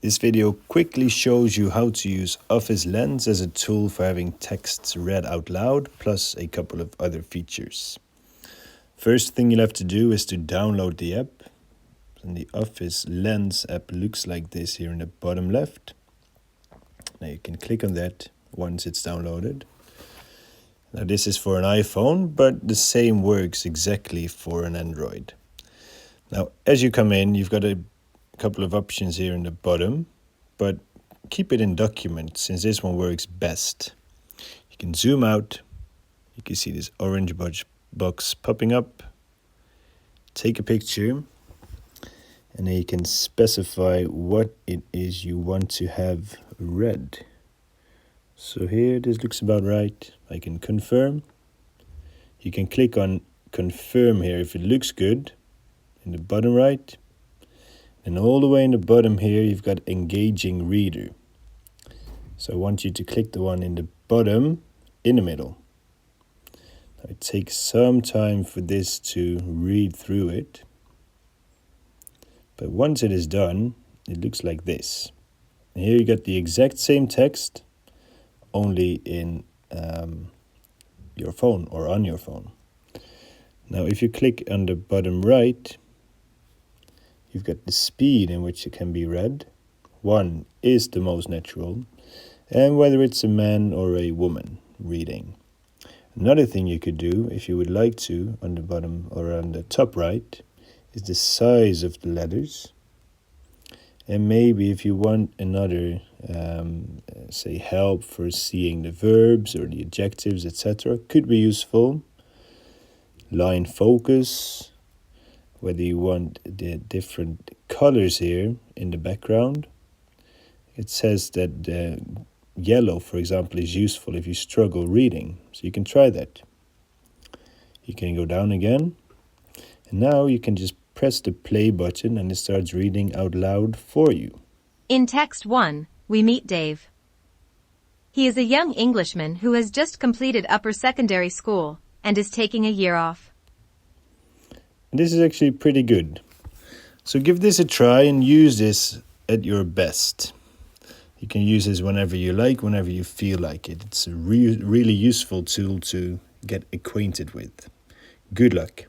This video quickly shows you how to use Office Lens as a tool for having texts read out loud, plus a couple of other features. First thing you'll have to do is to download the app. And the Office Lens app looks like this here in the bottom left. Now you can click on that once it's downloaded. Now this is for an iPhone, but the same works exactly for an Android. Now as you come in, you've got a couple of options here in the bottom, but keep it in document since this one works best. You can zoom out, you can see this orange box popping up, take a picture, and then you can specify what it is you want to have read. So here, this looks about right. I can confirm. You can click on confirm here if it looks good in the bottom right. And all the way in the bottom here, you've got engaging reader. So I want you to click the one in the bottom in the middle. Now it takes some time for this to read through it. But once it is done, it looks like this. And here you got the exact same text, only in your phone or on your phone. Now if you click on the bottom right, you've got the speed in which it can be read. 1 is the most natural, and whether it's a man or a woman reading. Another thing you could do, if you would like to, on the bottom or on the top right, is the size of the letters. And maybe if you want another, say, help for seeing the verbs or the adjectives, etc., could be useful. Line focus. Whether you want the different colors here in the background. It says that the yellow, for example, is useful if you struggle reading. So you can try that. You can go down again. And now you can just press the play button and it starts reading out loud for you. In text 1, we meet Dave. He is a young Englishman who has just completed upper secondary school and is taking a year off. This is actually pretty good. So give this a try and use this at your best. You can use this whenever you like, whenever you feel like it. It's a really useful tool to get acquainted with. Good luck.